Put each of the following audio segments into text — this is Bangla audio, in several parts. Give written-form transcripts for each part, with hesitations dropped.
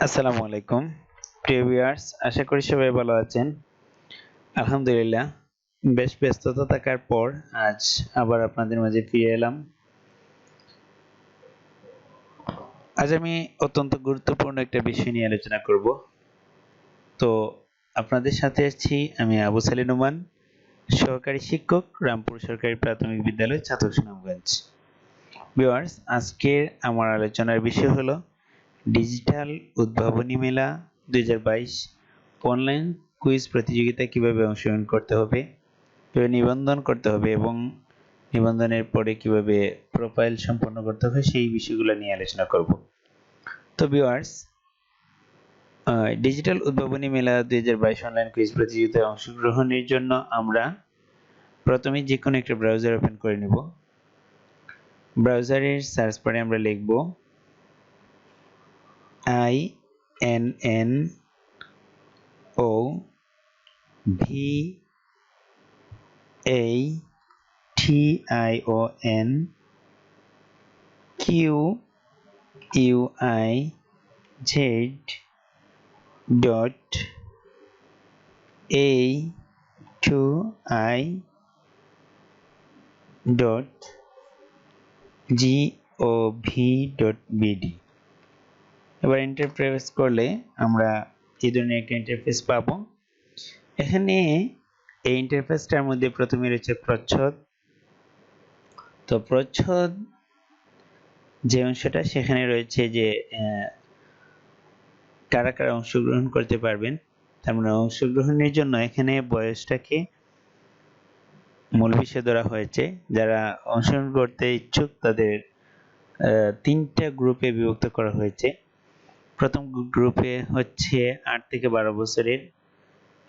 আসসালামু আলাইকুম প্রিয় ভিউয়ার্স, আশা করি সবাই ভালো আছেন। আলহামদুলিল্লাহ, বেশ ব্যস্ততা থাকার পর আজ আবার আপনাদের মাঝে ফিরে এলাম। আজ আমি অত্যন্ত গুরুত্বপূর্ণ একটা বিষয় নিয়ে আলোচনা করব। তো আপনাদের সাথে আছি আমি আবু সালি নুমান, সহকারী শিক্ষক, রামপুর সরকারি প্রাথমিক বিদ্যালয়, ছাতক, সুনামগঞ্জ। ভিউয়ার্স, আজকের আমার আলোচনার বিষয় হলো ডিজিটাল উদ্ভাবনী মেলা 2022 অনলাইন কুইজ প্রতিযোগিতায় কিভাবে অংশগ্রহণ করতে হবে, কিভাবে নিবন্ধন করতে হবে এবং নিবন্ধনের পরে কিভাবে প্রোফাইল সম্পন্ন করতে হবে সেই বিষয়গুলো নিয়ে আলোচনা করব। তো ভিউয়ার্স, ডিজিটাল উদ্ভাবনী মেলা 2022 অনলাইন কুইজ প্রতিযোগিতায় অংশগ্রহণের জন্য আমরা প্রথমে যে কোনো একটা ব্রাউজার ওপেন করে নেব। ব্রাউজারের সার্চ বারে আমরা লিখব ANNOVATII.gov.bd। এবার এন্টার প্রেস করলে আমরা এই ধরনের একটা ইন্টারফেস পাবো। এখানে এই ইন্টারফেসটার মধ্যে প্রথমে রয়েছে প্রচ্ছদ। তো প্রচ্ছদ যে অংশটা, সেখানে রয়েছে যে কারা কারা অংশগ্রহণ করতে পারবেন। তার মানে অংশগ্রহণের জন্য এখানে বয়সটাকে মূল বিষয় ধরা হয়েছে। যারা অংশগ্রহণ করতে ইচ্ছুক তাদের তিনটা গ্রুপে বিভক্ত করা হয়েছে। প্রথম গ্রুপে হচ্ছে 8 থেকে 12 বছরের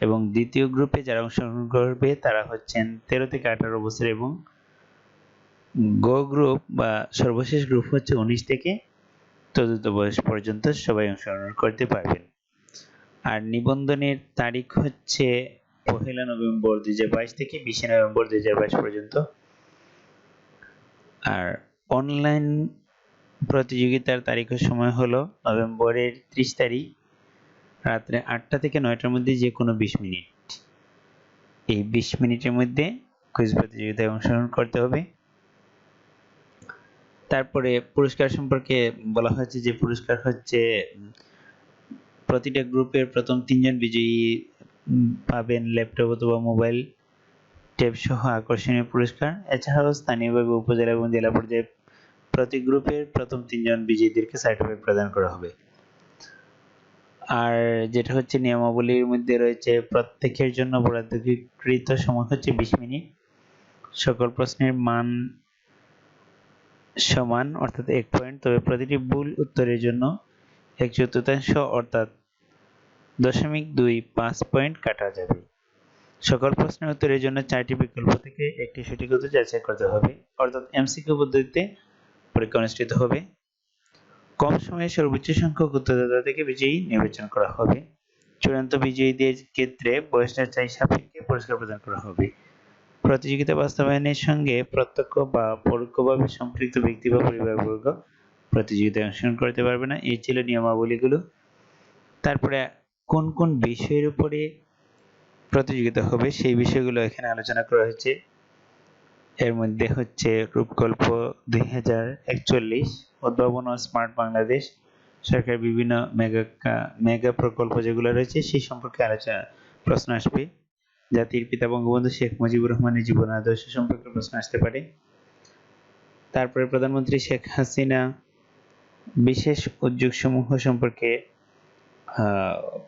এবং দ্বিতীয় গ্রুপে যারা অংশগ্রহণ করবে তারা হচ্ছেন 13 থেকে 18 বছর এবং গো গ্রুপ বা সর্বশেষ গ্রুপ হচ্ছে 19 থেকে চতুর্থ বয়স পর্যন্ত সবাই অংশগ্রহণ করতে পারবেন। আর নিবন্ধনের তারিখ হচ্ছে 1 নভেম্বর 2022 থেকে 20 নভেম্বর 2022 পর্যন্ত। আর অনলাইন প্রতিযোগিতার তারিখ ও সময় হলো নভেম্বরের 30 তারিখ রাত্রে 8টা থেকে 9টার মধ্যে যে কোনো 20 মিনিট। এই 20 মিনিটের মধ্যে কুইজ প্রতিযোগিতায় অংশগ্রহণ করতে হবে। তারপরে পুরস্কার সম্পর্কে বলা হয়েছে যে পুরস্কার হচ্ছে প্রতিটা গ্রুপের প্রথম 3 জন বিজয়ী পাবেন ল্যাপটপ অথবা মোবাইল ট্যাব সহ আকর্ষণীয় পুরস্কার। এছাড়াও স্থানীয়ভাবে উপজেলা এবং জেলা পর্যায়ে প্রতি গ্রুপের প্রথম 3 জন বিজয়ীদেরকে সার্টিফিকেট প্রদান করা হবে। আর যেটা হচ্ছে নিয়মাবলীর মধ্যে রয়েছে প্রত্যেকের জন্য বরাদ্দকৃত সময় হচ্ছে 20 মিনিট। সকল প্রশ্নের মান সমান অর্থাৎ 1 পয়েন্ট, তবে প্রতিটি ভুল উত্তরের জন্য 1/4 অর্থাৎ 0.25 পয়েন্ট কাটা যাবে। সকল প্রশ্নের উত্তরের জন্য 4টি বিকল্প থেকে একটি সঠিক উত্তর যাচাই করতে হবে, অর্থাৎ এমসিকিউ পদ্ধতিতে পরীক্ষা অনুষ্ঠিত হবে। কম সময়ে সর্বোচ্চ সংখ্যক উত্তরদাতা থেকে বিজয়ী নির্বাচন করা হবে। চূড়ান্ত বিজয়ীদের ক্ষেত্রে বয়স যাচাই সাপেক্ষে পুরস্কার প্রদান করা হবে। প্রতিযোগিতা বাস্তবায়নের সঙ্গে প্রত্যক্ষ বা পরোক্ষভাবে সম্পৃক্ত ব্যক্তি বা পরিবারবর্গ প্রতিযোগিতায় অংশগ্রহণ করতে পারবে না। এই ছিল নিয়মাবলীগুলো। তারপরে কোন কোন বিষয়ের উপরে প্রতিযোগিতা হবে সেই বিষয়গুলো এখানে আলোচনা করা হয়েছে। এর মধ্যে হচ্ছে রূপকল্প 2041, উদ্ভাবন ও স্মার্ট বাংলাদেশ, সরকারের বিভিন্ন মেগা প্রকল্প যেগুলো রয়েছে সেই সম্পর্কে প্রশ্ন আসবে। জাতির পিতা বঙ্গবন্ধু শেখ মুজিবুর রহমানের জীবন আদর্শ সম্পর্কে প্রশ্ন আসতে পারে। তারপরে প্রধানমন্ত্রী শেখ হাসিনা বিশেষ উদ্যোগ সমূহ সম্পর্কে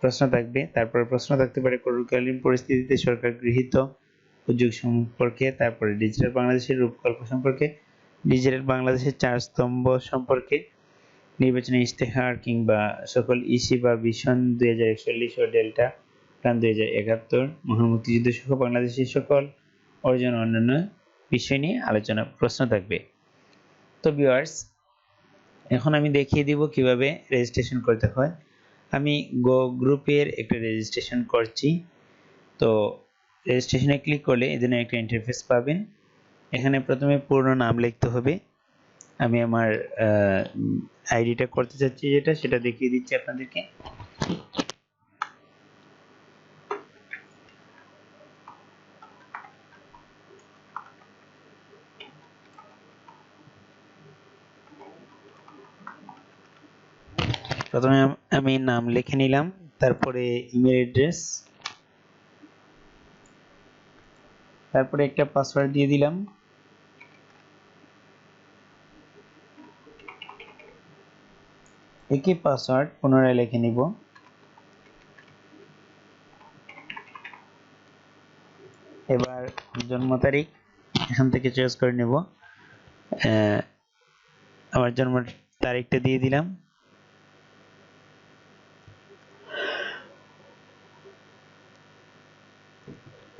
প্রশ্ন থাকবে। তারপরে প্রশ্ন থাকতে পারে করোনাকালীন পরিস্থিতিতে সরকার গৃহীত উদ্যোগ সম্পর্কে, তারপরে ডিজিটাল বাংলাদেশের রূপকল্প সম্পর্কে, ডিজিটাল বাংলাদেশের 4 স্তম্ভ সম্পর্কে, নির্বাচনী ইশতেহার কিংবা সকল ইসি বা ভিশন 2041 ও ডেল্টা প্ল্যান 2071, মহান মুক্তিযুদ্ধ সহ বাংলাদেশের সকল অর্জন অন্যান্য বিষয় নিয়ে আলোচনা প্রশ্ন থাকবে। তো ভিউয়ার্স, এখন আমি দেখিয়ে দিব কিভাবে রেজিস্ট্রেশন করতে হয়। আমি গো গ্রুপের একটা রেজিস্ট্রেশন করছি। তো রেজিস্ট্রেশনে ক্লিক করলে এই ধরনের একটা ইন্টারফেস পাবেন। এখানে প্রথমে পুরো নাম লিখতে হবে, আমি আমার আইডিটা করতে চাচ্ছি যেটা সেটা দেখিয়ে দিচ্ছি আপনাদেরকে। প্রথমে আমি নাম লিখে নিলাম, তারপরে ইমেল অ্যাড্রেস, তারপরে একটা পাসওয়ার্ড দিয়ে দিলাম। একই পাসওয়ার্ড পুনরায় লিখে নিব। এবার জন্ম তারিখ এখান থেকে চয়েস করে নেব। আমার জন্ম তারিখটা দিয়ে দিলাম।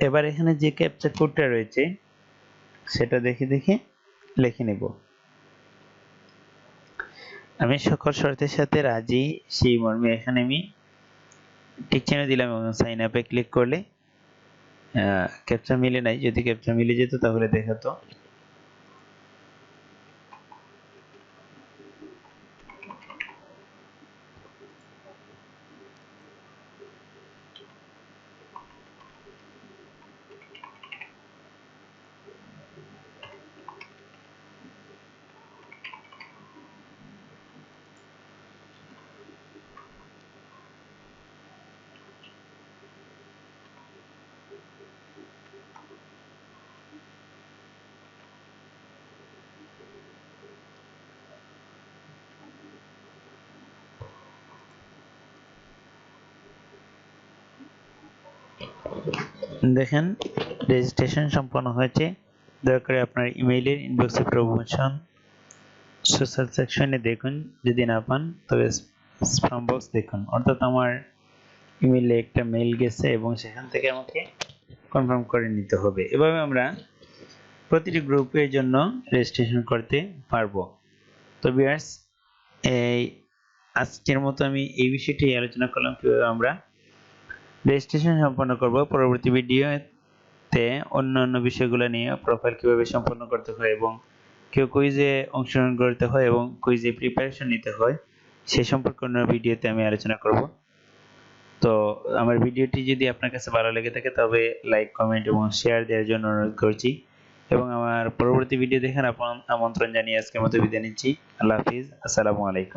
এবার এখানে যে ক্যাপচা কোডটা রয়েছে সেটা দেখে দেখে লিখে নেব। আমি সকল শর্তের সাথে রাজি সেই মর্মে এখানে আমি টিক চিহ্ন দিলাম এবং সাইন আপে ক্লিক করলে ক্যাপচা মিলে নাই, যদি ক্যাপচা মিলে যেত তাহলে দেখাতো। দেখেন রেজিস্ট্রেশন সম্পন্ন হয়েছে। দয়া করে আপনার ইমেইলের ইনবক্সে প্রমোশন সোশ্যাল সেকশনে দেখুন, যদি না পান তবে স্প্যাম বক্স দেখুন, অর্থাৎ আমার ইমেইলে একটা মেইল গেছে এবং সেখান থেকে আমাকে কনফার্ম করে নিতে হবে। এভাবে আমরা প্রতিটি গ্রুপের জন্য রেজিস্ট্রেশন করতে পারবো। তো ভিউয়ার্স, এই আজকের মতো আমি এই বিষয়টি আলোচনা করলাম কিভাবে আমরা রেজিস্ট্রেশন সম্পন্ন করব। পরবর্তী ভিডিওতে অন্যান্য বিষয়গুলো নিয়ে প্রোফাইল কিভাবে সম্পন্ন করতে হয় এবং কুইজে অংশগ্রহণ করতে হয় এবং কুইজে প্রিপারেশন নিতে হয় সে সম্পর্কে অন্য ভিডিওতে আমি আলোচনা করব। তো আমার ভিডিওটি যদি আপনার কাছে ভালো লেগে থাকে তবে লাইক, কমেন্ট এবং শেয়ার দেওয়ার জন্য অনুরোধ করছি এবং আমার পরবর্তী ভিডিও দেখার আমন্ত্রণ জানিয়ে আজকের মতো বিদায় নিচ্ছি। আল্লাহ হাফিজ, আসসালামু আলাইকুম।